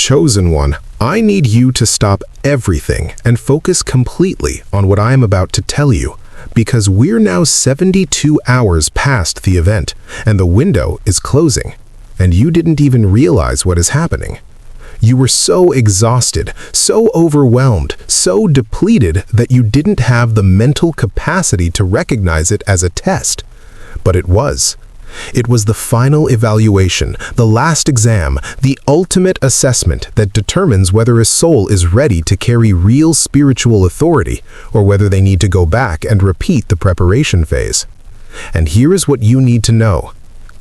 Chosen One, I need you to stop everything and focus completely on what I am about to tell you, because we're now 72 hours past the event, and the window is closing, and you didn't even realize what is happening. You were so exhausted, so overwhelmed, so depleted that you didn't have the mental capacity to recognize it as a test. But it was. It was the final evaluation, the last exam, the ultimate assessment that determines whether a soul is ready to carry real spiritual authority or whether they need to go back and repeat the preparation phase. And here is what you need to know.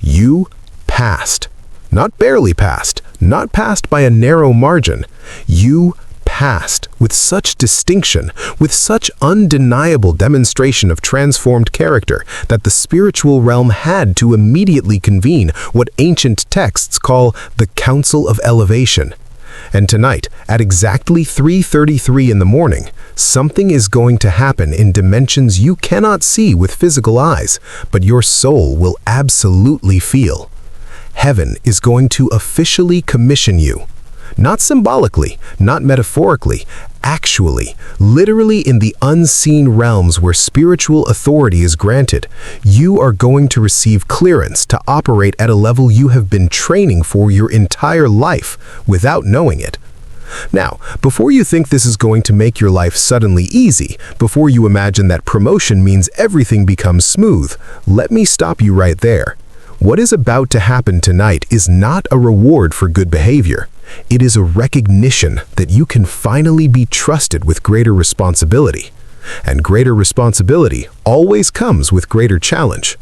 You passed. Not barely passed, not passed by a narrow margin. You passed with such distinction, with such undeniable demonstration of transformed character that the spiritual realm had to immediately convene what ancient texts call the Council of Elevation. And tonight, at exactly 3:33 in the morning, something is going to happen in dimensions you cannot see with physical eyes, but your soul will absolutely feel. Heaven is going to officially commission you. Not symbolically, not metaphorically, actually, literally in the unseen realms where spiritual authority is granted, you are going to receive clearance to operate at a level you have been training for your entire life without knowing it. Now, before you think this is going to make your life suddenly easy, before you imagine that promotion means everything becomes smooth, let me stop you right there. What is about to happen tonight is not a reward for good behavior. It is a recognition that you can finally be trusted with greater responsibility. And greater responsibility always comes with greater challenge.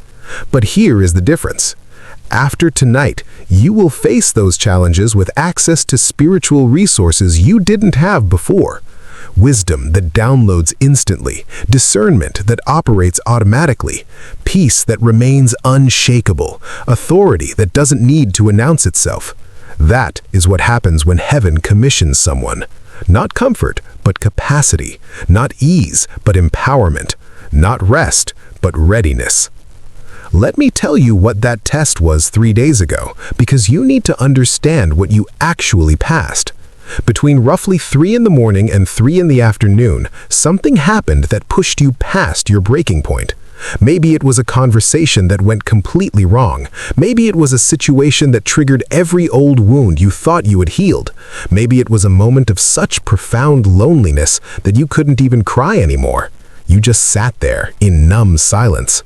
But here is the difference. After tonight, you will face those challenges with access to spiritual resources you didn't have before. Wisdom that downloads instantly, discernment that operates automatically, peace that remains unshakable, authority that doesn't need to announce itself. That is what happens when heaven commissions someone. Not comfort, but capacity. Not ease, but empowerment. Not rest, but readiness. Let me tell you what that test was 3 days ago, because you need to understand what you actually passed. Between roughly 3 in the morning and 3 in the afternoon, something happened that pushed you past your breaking point. Maybe it was a conversation that went completely wrong. Maybe it was a situation that triggered every old wound you thought you had healed. Maybe it was a moment of such profound loneliness that you couldn't even cry anymore. You just sat there in numb silence.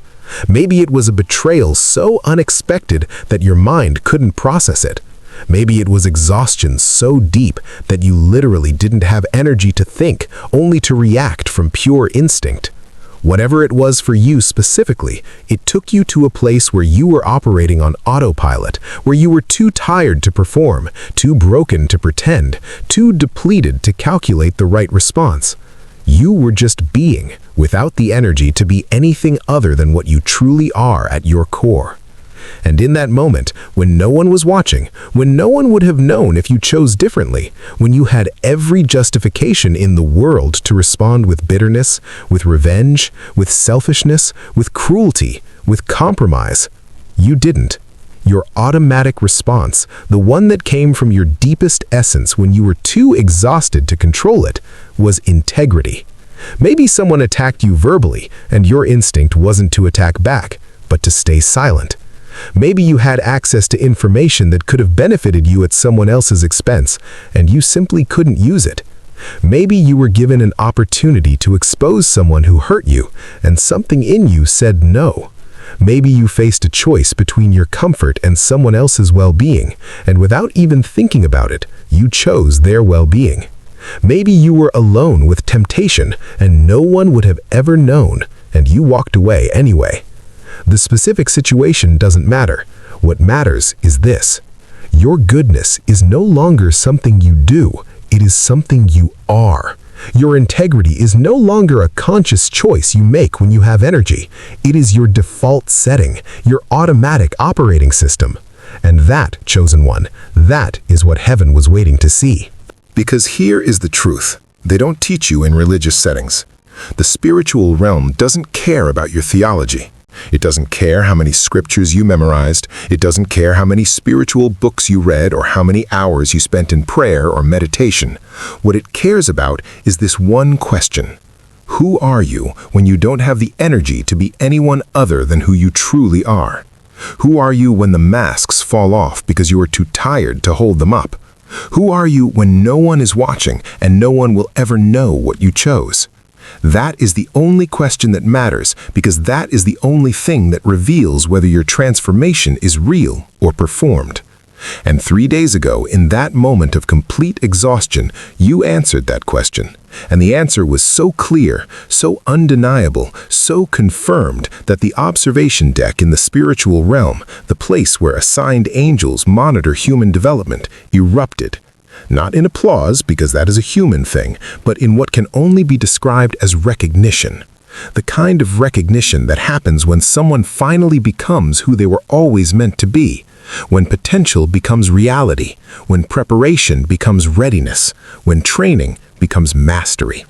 Maybe it was a betrayal so unexpected that your mind couldn't process it. Maybe it was exhaustion so deep that you literally didn't have energy to think, only to react from pure instinct. Whatever it was for you specifically, it took you to a place where you were operating on autopilot, where you were too tired to perform, too broken to pretend, too depleted to calculate the right response. You were just being, without the energy to be anything other than what you truly are at your core. And in that moment, when no one was watching, when no one would have known if you chose differently, when you had every justification in the world to respond with bitterness, with revenge, with selfishness, with cruelty, with compromise, you didn't. Your automatic response, the one that came from your deepest essence when you were too exhausted to control it, was integrity. Maybe someone attacked you verbally, and your instinct wasn't to attack back, but to stay silent. Maybe you had access to information that could have benefited you at someone else's expense, and you simply couldn't use it. Maybe you were given an opportunity to expose someone who hurt you, and something in you said no. Maybe you faced a choice between your comfort and someone else's well-being, and without even thinking about it, you chose their well-being. Maybe you were alone with temptation, and no one would have ever known, and you walked away anyway. The specific situation doesn't matter. What matters is this. Your goodness is no longer something you do, it is something you are. Your integrity is no longer a conscious choice you make when you have energy. It is your default setting, your automatic operating system. And that, chosen one, that is what heaven was waiting to see. Because here is the truth. They don't teach you in religious settings. The spiritual realm doesn't care about your theology. It doesn't care how many scriptures you memorized. It doesn't care how many spiritual books you read or how many hours you spent in prayer or meditation. What it cares about is this one question. Who are you when you don't have the energy to be anyone other than who you truly are? Who are you when the masks fall off because you are too tired to hold them up? Who are you when no one is watching and no one will ever know what you chose? That is the only question that matters, because that is the only thing that reveals whether your transformation is real or performed. And 3 days ago, in that moment of complete exhaustion, you answered that question. And the answer was so clear, so undeniable, so confirmed that the observation deck in the spiritual realm, the place where assigned angels monitor human development, erupted. Not in applause, because that is a human thing, but in what can only be described as recognition. The kind of recognition that happens when someone finally becomes who they were always meant to be, when potential becomes reality, when preparation becomes readiness, when training becomes mastery.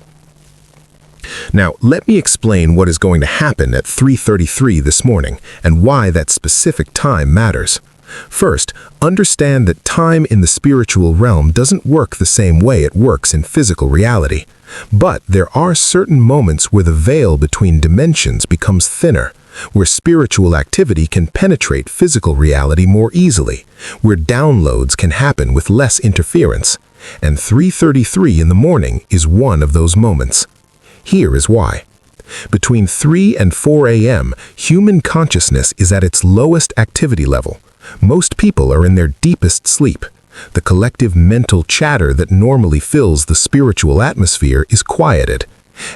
Now, let me explain what is going to happen at 3:33 this morning and why that specific time matters. First, understand that time in the spiritual realm doesn't work the same way it works in physical reality. But there are certain moments where the veil between dimensions becomes thinner, where spiritual activity can penetrate physical reality more easily, where downloads can happen with less interference. And 3:33 in the morning is one of those moments. Here is why. Between 3 and 4 a.m., human consciousness is at its lowest activity level. Most people are in their deepest sleep. The collective mental chatter that normally fills the spiritual atmosphere is quieted.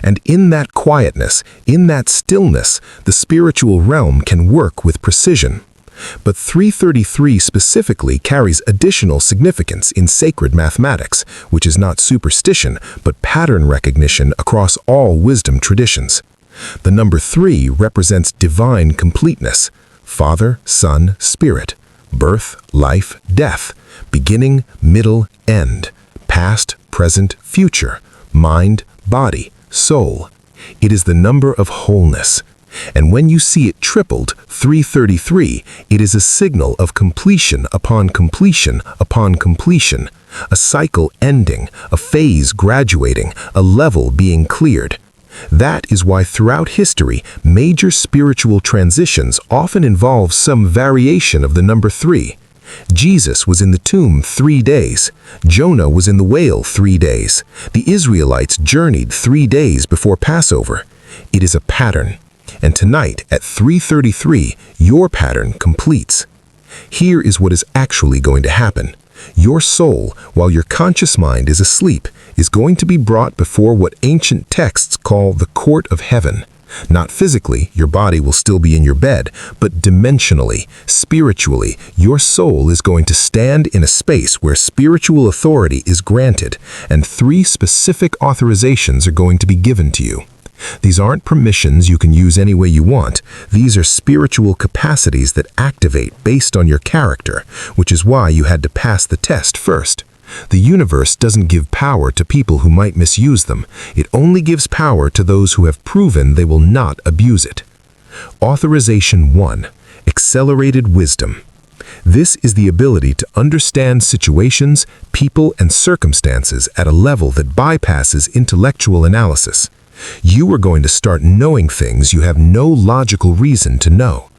And in that quietness, in that stillness, the spiritual realm can work with precision. But 3:33 specifically carries additional significance in sacred mathematics, which is not superstition, but pattern recognition across all wisdom traditions. The number 3 represents divine completeness: Father, Son, Spirit, birth, life, death, beginning, middle, end, past, present, future, mind, body, soul. It is the number of wholeness. And when you see it tripled, 3:33, it is a signal of completion upon completion upon completion, a cycle ending, a phase graduating, a level being cleared. That is why throughout history, major spiritual transitions often involve some variation of the number 3. Jesus was in the tomb 3 days. Jonah was in the whale 3 days. The Israelites journeyed 3 days before Passover. It is a pattern. And tonight at 3:33, your pattern completes. Here is what is actually going to happen. Your soul, while your conscious mind is asleep, is going to be brought before what ancient texts call the court of heaven. Not physically, your body will still be in your bed, but dimensionally, spiritually, your soul is going to stand in a space where spiritual authority is granted, and 3 specific authorizations are going to be given to you. These aren't permissions you can use any way you want. These are spiritual capacities that activate based on your character, which is why you had to pass the test first. The universe doesn't give power to people who might misuse them. It only gives power to those who have proven they will not abuse it. Authorization 1. Accelerated wisdom. This is the ability to understand situations, people, and circumstances at a level that bypasses intellectual analysis. You are going to start knowing things you have no logical reason to know.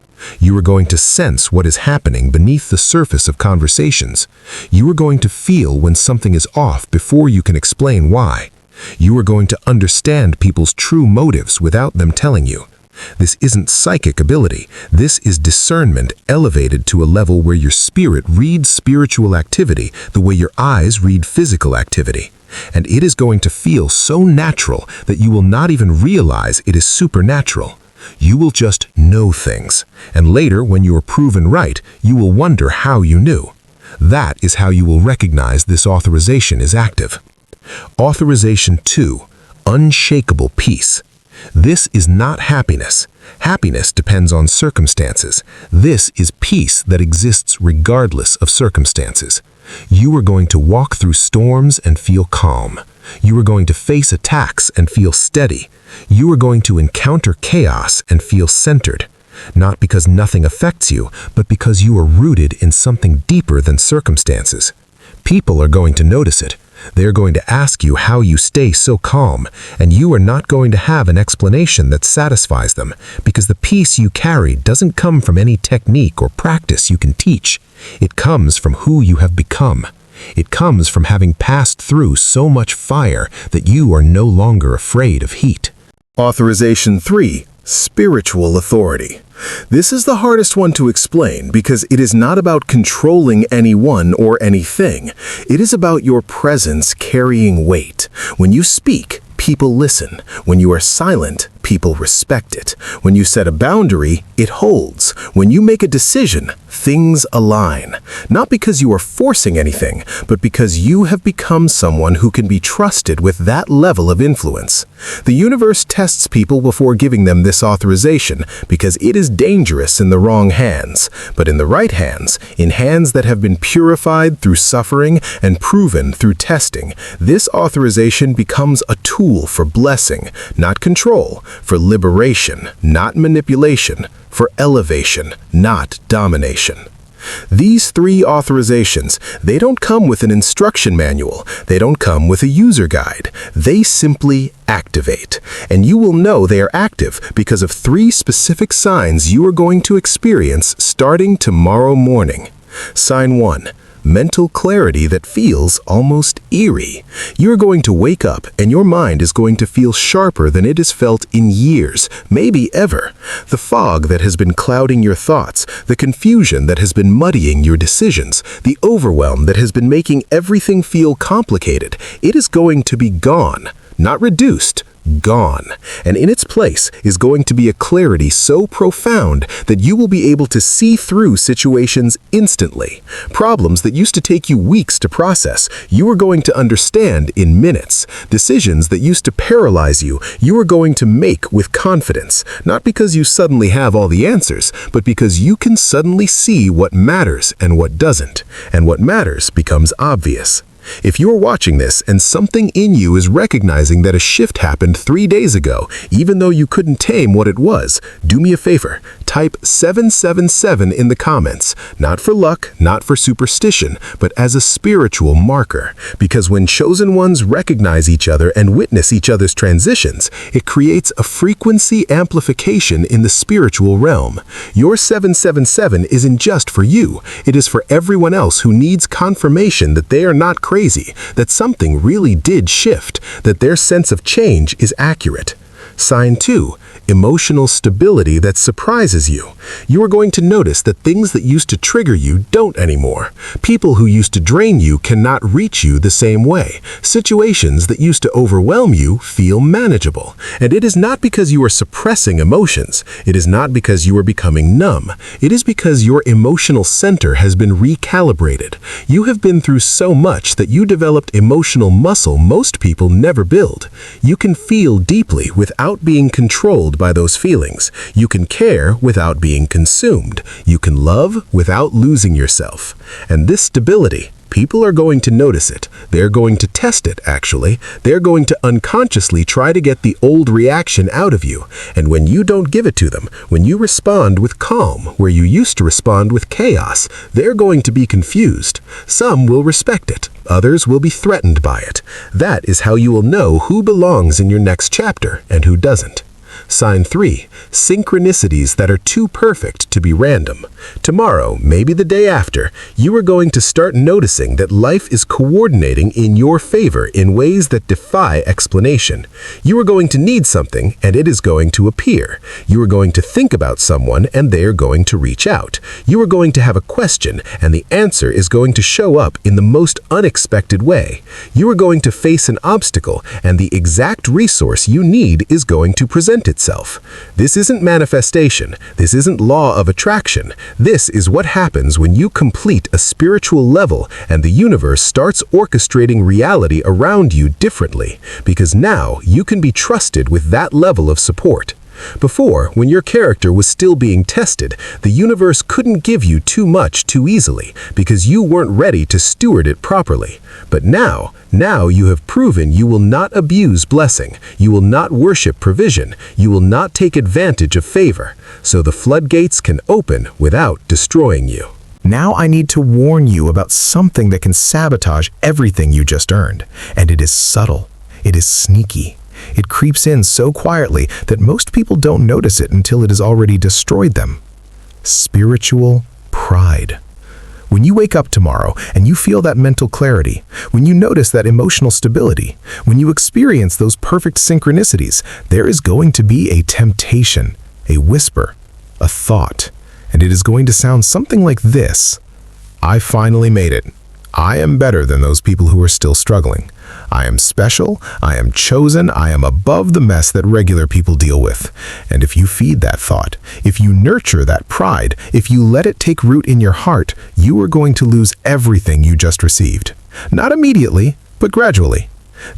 You are going to sense what is happening beneath the surface of conversations. You are going to feel when something is off before you can explain why. You are going to understand people's true motives without them telling you. This isn't psychic ability. This is discernment elevated to a level where your spirit reads spiritual activity the way your eyes read physical activity. And it is going to feel so natural that you will not even realize it is supernatural. You will just know things. And later, when you are proven right, you will wonder how you knew. That is how you will recognize this authorization is active. Authorization 2. Unshakable peace. This is not happiness. Happiness depends on circumstances. This is peace that exists regardless of circumstances. You are going to walk through storms and feel calm. You are going to face attacks and feel steady. You are going to encounter chaos and feel centered. Not because nothing affects you, but because you are rooted in something deeper than circumstances. People are going to notice it. They're going to ask you how you stay so calm, and you are not going to have an explanation that satisfies them, because the peace you carry doesn't come from any technique or practice you can teach. It comes from who you have become. It comes from having passed through so much fire that you are no longer afraid of heat. Authorization 3. Spiritual authority. This is the hardest one to explain because it is not about controlling anyone or anything. It is about your presence carrying weight. When you speak, people listen. When you are silent, people respect it. When you set a boundary, it holds. When you make a decision, things align. Not because you are forcing anything, but because you have become someone who can be trusted with that level of influence. The universe tests people before giving them this authorization because it is dangerous in the wrong hands. But in the right hands, in hands that have been purified through suffering and proven through testing, this authorization becomes a tool for blessing, not control, for liberation, not manipulation, for elevation, not domination. These 3 authorizations, they don't come with an instruction manual. They don't come with a user guide. They simply activate. And you will know they are active because of 3 specific signs you are going to experience starting tomorrow morning. Sign 1. Mental clarity that feels almost eerie. You're going to wake up and your mind is going to feel sharper than it has felt in years, maybe ever. The fog that has been clouding your thoughts, the confusion that has been muddying your decisions, the overwhelm that has been making everything feel complicated, it is going to be gone, not reduced. Gone. And in its place is going to be a clarity so profound that you will be able to see through situations instantly. Problems that used to take you weeks to process, you are going to understand in minutes. Decisions that used to paralyze you, you are going to make with confidence. Not because you suddenly have all the answers, but because you can suddenly see what matters and what doesn't. And what matters becomes obvious. If you're watching this and something in you is recognizing that a shift happened 3 days ago, even though you couldn't tame what it was, do me a favor, type 777 in the comments, not for luck, not for superstition, but as a spiritual marker. Because when chosen ones recognize each other and witness each other's transitions, it creates a frequency amplification in the spiritual realm. Your 777 isn't just for you, it is for everyone else who needs confirmation that they are not crazy, that something really did shift, that their sense of change is accurate. Sign 2. Emotional stability that surprises you. You are going to notice that things that used to trigger you don't anymore. People who used to drain you cannot reach you the same way. Situations that used to overwhelm you feel manageable. And it is not because you are suppressing emotions. It is not because you are becoming numb. It is because your emotional center has been recalibrated. You have been through so much that you developed emotional muscle most people never build. You can feel deeply without being controlled by those feelings. You can care without being consumed. You can love without losing yourself. And this stability, people are going to notice it. They're going to test it, actually. They're going to unconsciously try to get the old reaction out of you. And when you don't give it to them, when you respond with calm, where you used to respond with chaos, they're going to be confused. Some will respect it. Others will be threatened by it. That is how you will know who belongs in your next chapter and who doesn't. Sign 3. Synchronicities that are too perfect to be random. Tomorrow, maybe the day after, you are going to start noticing that life is coordinating in your favor in ways that defy explanation. You are going to need something, and it is going to appear. You are going to think about someone, and they are going to reach out. You are going to have a question, and the answer is going to show up in the most unexpected way. You are going to face an obstacle, and the exact resource you need is going to present itself. This isn't manifestation. This isn't law of attraction. This is what happens when you complete a spiritual level and the universe starts orchestrating reality around you differently, because now you can be trusted with that level of support. Before, when your character was still being tested, the universe couldn't give you too much too easily because you weren't ready to steward it properly. But now you have proven you will not abuse blessing, you will not worship provision, you will not take advantage of favor, so the floodgates can open without destroying you. Now I need to warn you about something that can sabotage everything you just earned, and it is subtle. It is sneaky. It creeps in so quietly that most people don't notice it until it has already destroyed them. Spiritual pride. When you wake up tomorrow and you feel that mental clarity, when you notice that emotional stability, when you experience those perfect synchronicities, there is going to be a temptation, a whisper, a thought, and it is going to sound something like this. I finally made it. I am better than those people who are still struggling. I am special, I am chosen, I am above the mess that regular people deal with. And if you feed that thought, if you nurture that pride, if you let it take root in your heart, you are going to lose everything you just received. Not immediately, but gradually.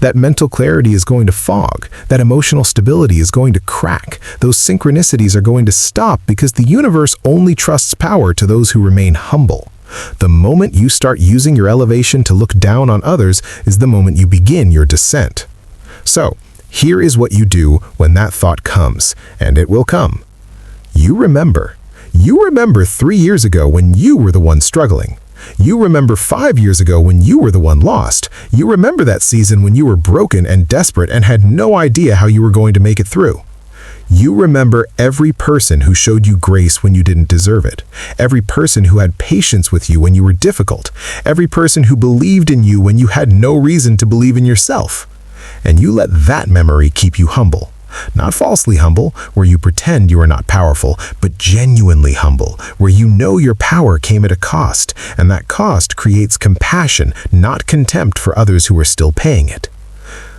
That mental clarity is going to fog, that emotional stability is going to crack, those synchronicities are going to stop because the universe only trusts power to those who remain humble. The moment you start using your elevation to look down on others is the moment you begin your descent. So, here is what you do when that thought comes, and it will come. You remember 3 years ago when you were the one struggling. You remember 5 years ago when you were the one lost. You remember that season when you were broken and desperate and had no idea how you were going to make it through. You remember every person who showed you grace when you didn't deserve it, every person who had patience with you when you were difficult, every person who believed in you when you had no reason to believe in yourself. And you let that memory keep you humble. Not falsely humble, where you pretend you are not powerful, but genuinely humble, where you know your power came at a cost, and that cost creates compassion, not contempt for others who are still paying it.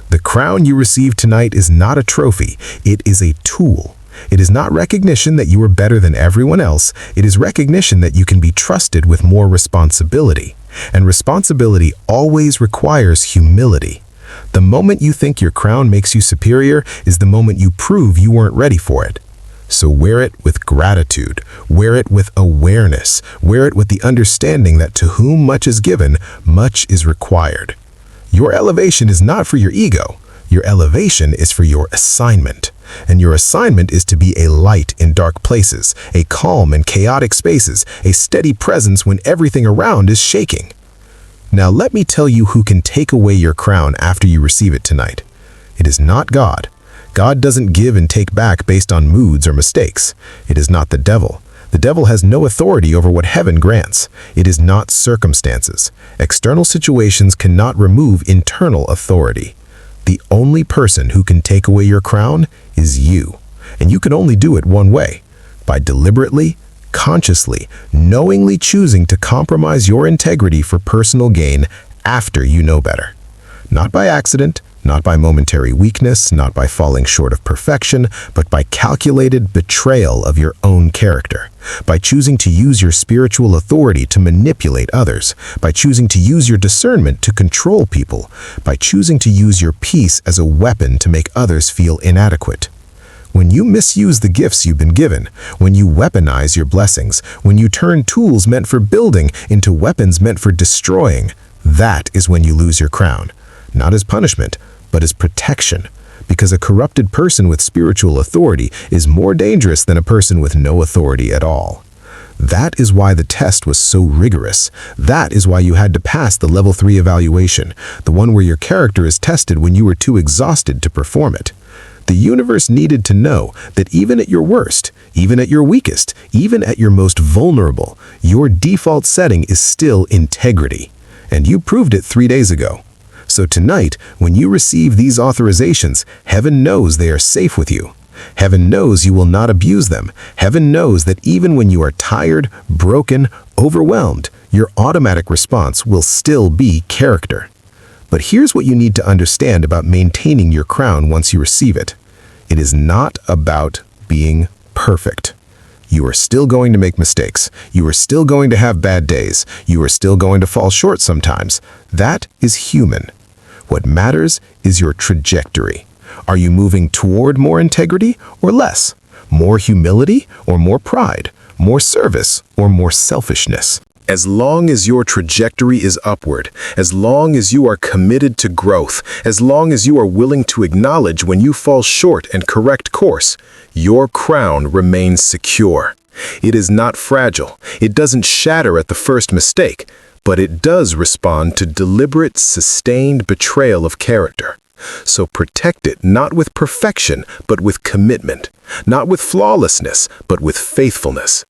The crown you receive tonight is not a trophy, it is a tool. It is not recognition that you are better than everyone else, it is recognition that you can be trusted with more responsibility. And responsibility always requires humility. The moment you think your crown makes you superior is the moment you prove you weren't ready for it. So wear it with gratitude, wear it with awareness, wear it with the understanding that to whom much is given, much is required. Your elevation is not for your ego. Your elevation is for your assignment. And your assignment is to be a light in dark places, a calm in chaotic spaces, a steady presence when everything around is shaking. Now let me tell you who can take away your crown after you receive it tonight. It is not God. God doesn't give and take back based on moods or mistakes. It is not the devil. The devil has no authority over what heaven grants. It is not circumstances. External situations cannot remove internal authority. The only person who can take away your crown is you. And you can only do it one way, by deliberately, consciously, knowingly choosing to compromise your integrity for personal gain after you know better. Not by accident, not by momentary weakness, not by falling short of perfection, but by calculated betrayal of your own character, by choosing to use your spiritual authority to manipulate others, by choosing to use your discernment to control people, by choosing to use your peace as a weapon to make others feel inadequate. When you misuse the gifts you've been given, when you weaponize your blessings, when you turn tools meant for building into weapons meant for destroying, that is when you lose your crown. Not as punishment, but as protection, because a corrupted person with spiritual authority is more dangerous than a person with no authority at all. That is why the test was so rigorous. That is why you had to pass the level 3 evaluation, the one where your character is tested when you were too exhausted to perform it. The universe needed to know that even at your worst, even at your weakest, even at your most vulnerable, your default setting is still integrity. And you proved it 3 days ago. So tonight, when you receive these authorizations, heaven knows they are safe with you. Heaven knows you will not abuse them. Heaven knows that even when you are tired, broken, overwhelmed, your automatic response will still be character. But here's what you need to understand about maintaining your crown once you receive it. It is not about being perfect. You are still going to make mistakes. You are still going to have bad days. You are still going to fall short sometimes. That is human. What matters is your trajectory. Are you moving toward more integrity or less? More humility or more pride? More service or more selfishness? As long as your trajectory is upward, as long as you are committed to growth, as long as you are willing to acknowledge when you fall short and correct course, your crown remains secure. It is not fragile. It doesn't shatter at the first mistake, but it does respond to deliberate, sustained betrayal of character. So protect it not with perfection, but with commitment, not with flawlessness, but with faithfulness.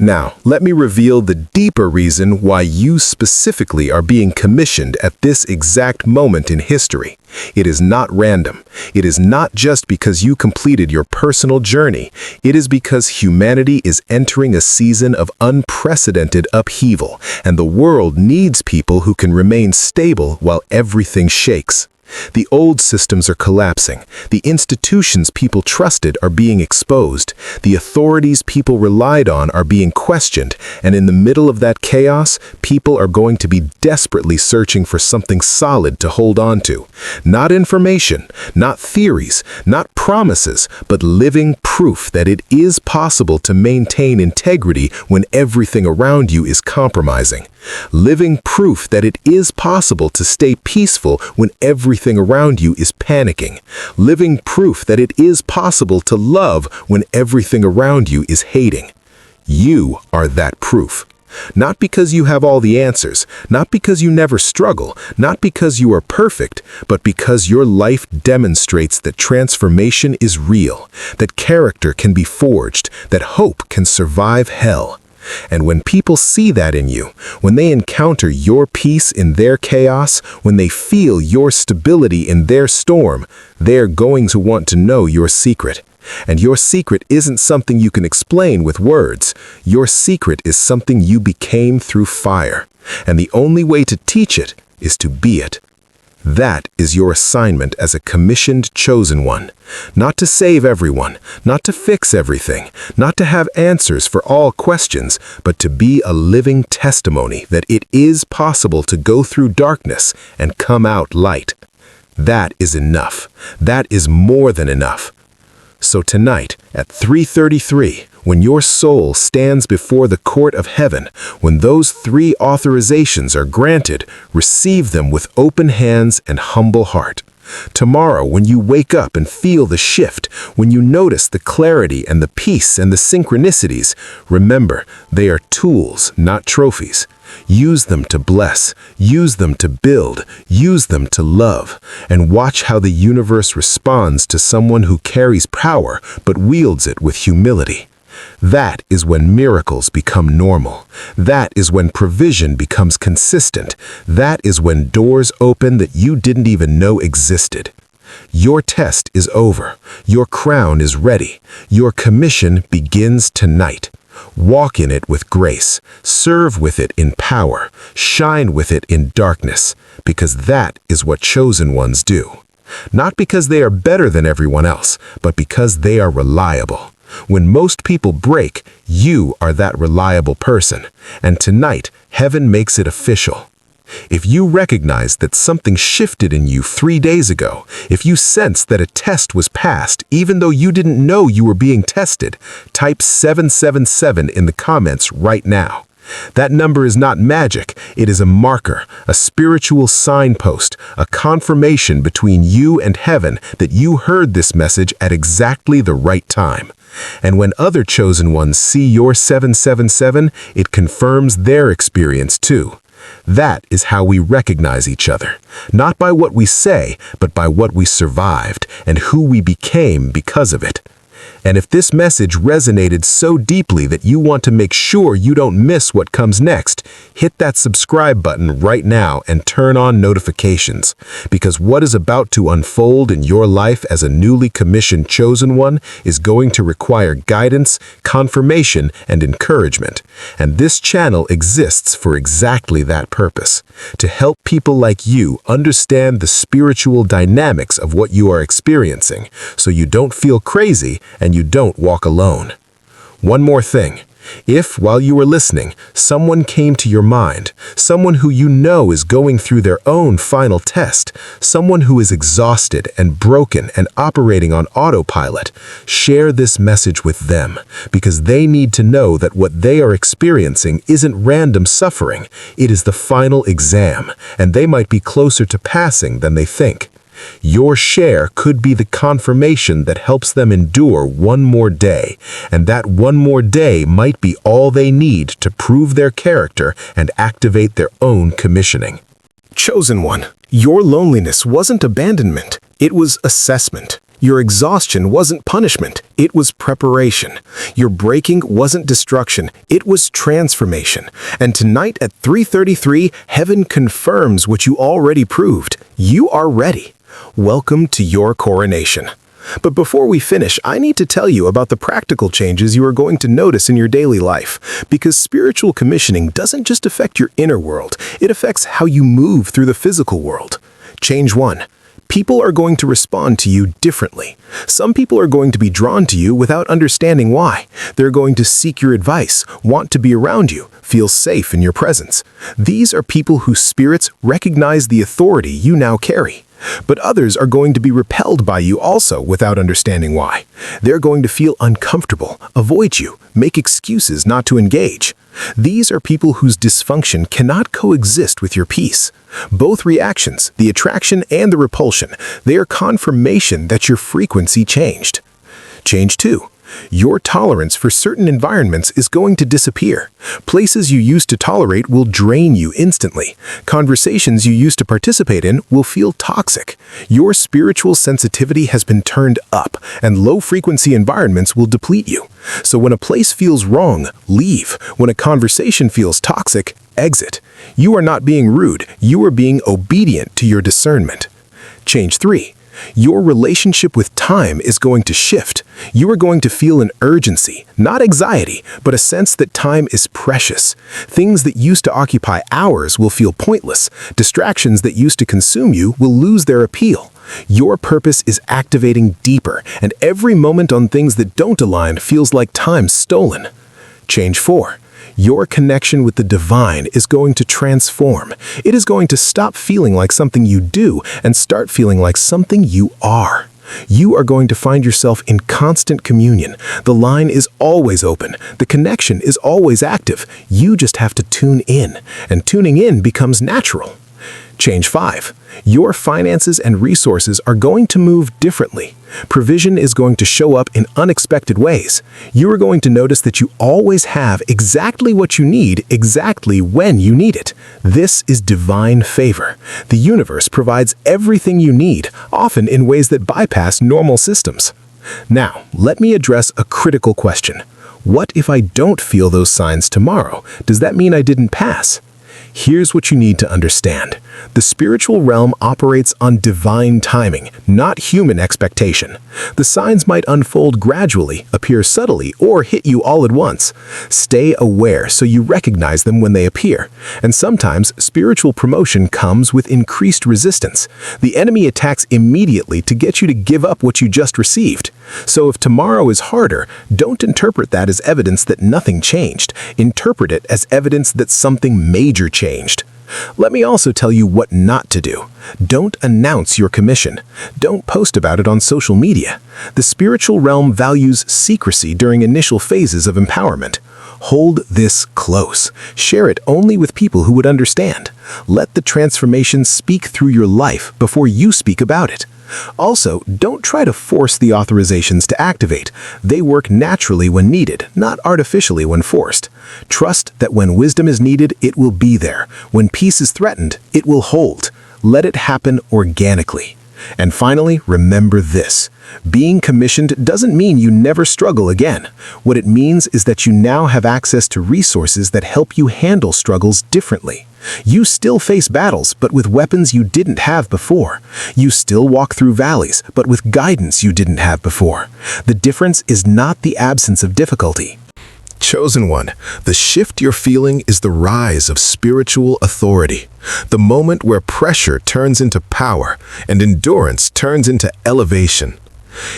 Now, let me reveal the deeper reason why you specifically are being commissioned at this exact moment in history. It is not random. It is not just because you completed your personal journey. It is because humanity is entering a season of unprecedented upheaval, and the world needs people who can remain stable while everything shakes. The old systems are collapsing. The institutions people trusted are being exposed. The authorities people relied on are being questioned. And in the middle of that chaos, people are going to be desperately searching for something solid to hold on to. Not information, not theories, not promises, but living proof that it is possible to maintain integrity when everything around you is compromising. Living proof that it is possible to stay peaceful when everything around you is panicking. Living proof that it is possible to love when everything around you is hating. You are that proof. Not because you have all the answers, not because you never struggle, not because you are perfect, but because your life demonstrates that transformation is real, that character can be forged, that hope can survive hell. And when people see that in you, when they encounter your peace in their chaos, when they feel your stability in their storm, they're going to want to know your secret. And your secret isn't something you can explain with words. Your secret is something you became through fire. And the only way to teach it is to be it. That is your assignment as a commissioned chosen one. Not to save everyone, not to fix everything, not to have answers for all questions, but to be a living testimony that it is possible to go through darkness and come out light. That is enough. That is more than enough. So tonight, at 3:33, when your soul stands before the court of heaven, when those 3 authorizations are granted, receive them with open hands and humble heart. Tomorrow, when you wake up and feel the shift, when you notice the clarity and the peace and the synchronicities, remember, they are tools, not trophies. Use them to bless, use them to build, use them to love, and watch how the universe responds to someone who carries power but wields it with humility. That is when miracles become normal. That is when provision becomes consistent. That is when doors open that you didn't even know existed. Your test is over. Your crown is ready. Your commission begins tonight. Walk in it with grace. Serve with it in power. Shine with it in darkness, because that is what chosen ones do. Not because they are better than everyone else, but because they are reliable. When most people break, you are that reliable person. And tonight, heaven makes it official. If you recognize that something shifted in you 3 days ago, if you sense that a test was passed even though you didn't know you were being tested, type 777 in the comments right now. That number is not magic, it is a marker, a spiritual signpost, a confirmation between you and heaven that you heard this message at exactly the right time. And when other chosen ones see your 777, it confirms their experience too. That is how we recognize each other, not by what we say, but by what we survived and who we became because of it. And if this message resonated so deeply that you want to make sure you don't miss what comes next, hit that subscribe button right now and turn on notifications. Because what is about to unfold in your life as a newly commissioned chosen one is going to require guidance, confirmation, and encouragement. And this channel exists for exactly that purpose, to help people like you understand the spiritual dynamics of what you are experiencing, so you don't feel crazy and you don't walk alone. One more thing. If, while you were listening, someone came to your mind, someone who you know is going through their own final test, someone who is exhausted and broken and operating on autopilot, share this message with them, because they need to know that what they are experiencing isn't random suffering, it is the final exam, and they might be closer to passing than they think. Your share could be the confirmation that helps them endure one more day, and that one more day might be all they need to prove their character and activate their own commissioning. Chosen one, your loneliness wasn't abandonment, it was assessment. Your exhaustion wasn't punishment, it was preparation. Your breaking wasn't destruction, it was transformation. And tonight at 3:33, heaven confirms what you already proved. You are ready. Welcome to your coronation. But before we finish, I need to tell you about the practical changes you are going to notice in your daily life, because spiritual commissioning doesn't just affect your inner world, it affects how you move through the physical world. Change 1. People are going to respond to you differently. Some people are going to be drawn to you without understanding why. They're going to seek your advice, want to be around you, feel safe in your presence. These are people whose spirits recognize the authority you now carry. But others are going to be repelled by you also without understanding why. They're going to feel uncomfortable, avoid you, make excuses not to engage. These are people whose dysfunction cannot coexist with your peace. Both reactions, the attraction and the repulsion, they are confirmation that your frequency changed. Change 2. Your tolerance for certain environments is going to disappear. Places you used to tolerate will drain you instantly. Conversations you used to participate in will feel toxic. Your spiritual sensitivity has been turned up, and low-frequency environments will deplete you. So when a place feels wrong, leave. When a conversation feels toxic, exit. You are not being rude, you are being obedient to your discernment. Change 3. Your relationship with time is going to shift. You are going to feel an urgency, not anxiety, but a sense that time is precious. Things that used to occupy hours will feel pointless. Distractions that used to consume you will lose their appeal. Your purpose is activating deeper, and every moment on things that don't align feels like time stolen. Change 4. Your connection with the divine is going to transform. It is going to stop feeling like something you do and start feeling like something you are. You are going to find yourself in constant communion. The line is always open. The connection is always active. You just have to tune in, and tuning in becomes natural. Change 5. Your finances and resources are going to move differently. Provision is going to show up in unexpected ways. You are going to notice that you always have exactly what you need exactly when you need it. This is divine favor. The universe provides everything you need, often in ways that bypass normal systems. Now, let me address a critical question. What if I don't feel those signs tomorrow? Does that mean I didn't pass? Here's what you need to understand. The spiritual realm operates on divine timing, not human expectation. The signs might unfold gradually, appear subtly, or hit you all at once. Stay aware so you recognize them when they appear. And sometimes, spiritual promotion comes with increased resistance. The enemy attacks immediately to get you to give up what you just received. So if tomorrow is harder, don't interpret that as evidence that nothing changed. Interpret it as evidence that something major changed. Let me also tell you what not to do. Don't announce your commission. Don't post about it on social media. The spiritual realm values secrecy during initial phases of empowerment. Hold this close. Share it only with people who would understand. Let the transformation speak through your life before you speak about it. Also, don't try to force the authorizations to activate. They work naturally when needed, not artificially when forced. Trust that when wisdom is needed, it will be there. When peace is threatened, it will hold. Let it happen organically. And finally, remember this. Being commissioned doesn't mean you never struggle again. What it means is that you now have access to resources that help you handle struggles differently. You still face battles, but with weapons you didn't have before. You still walk through valleys, but with guidance you didn't have before. The difference is not the absence of difficulty. Chosen one, the shift you're feeling is the rise of spiritual authority. The moment where pressure turns into power and endurance turns into elevation.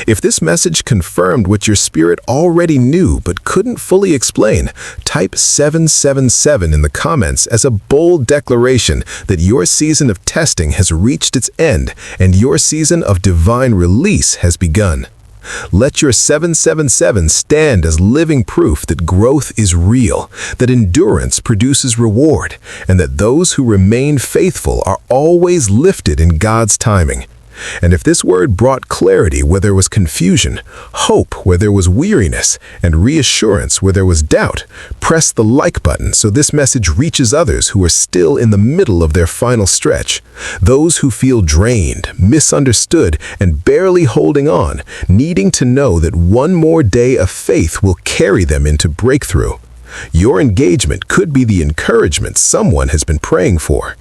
If this message confirmed what your spirit already knew but couldn't fully explain, type 777 in the comments as a bold declaration that your season of testing has reached its end and your season of divine release has begun. Let your 777 stand as living proof that growth is real, that endurance produces reward, and that those who remain faithful are always lifted in God's timing. And if this word brought clarity where there was confusion, hope where there was weariness, and reassurance where there was doubt, press the like button so this message reaches others who are still in the middle of their final stretch. Those who feel drained, misunderstood, and barely holding on, needing to know that one more day of faith will carry them into breakthrough. Your engagement could be the encouragement someone has been praying for.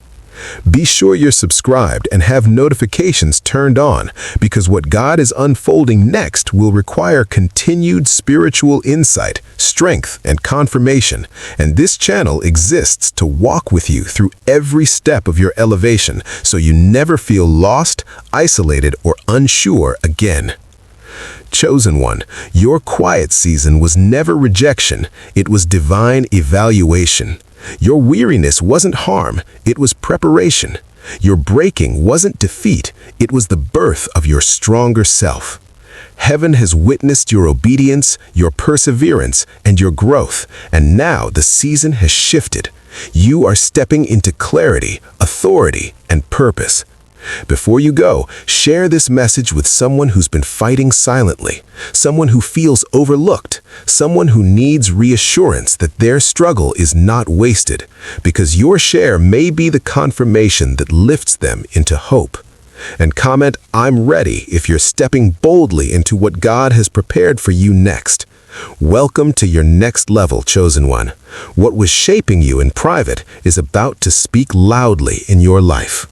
Be sure you're subscribed and have notifications turned on, because what God is unfolding next will require continued spiritual insight, strength, and confirmation, and this channel exists to walk with you through every step of your elevation so you never feel lost, isolated, or unsure again. Chosen one, your quiet season was never rejection, it was divine evaluation. Your weariness wasn't harm, it was preparation. Your breaking wasn't defeat, it was the birth of your stronger self. Heaven has witnessed your obedience, your perseverance, and your growth, and now the season has shifted. You are stepping into clarity, authority, and purpose. Before you go, share this message with someone who's been fighting silently, someone who feels overlooked, someone who needs reassurance that their struggle is not wasted, because your share may be the confirmation that lifts them into hope. And comment, "I'm ready," if you're stepping boldly into what God has prepared for you next. Welcome to your next level, chosen one. What was shaping you in private is about to speak loudly in your life.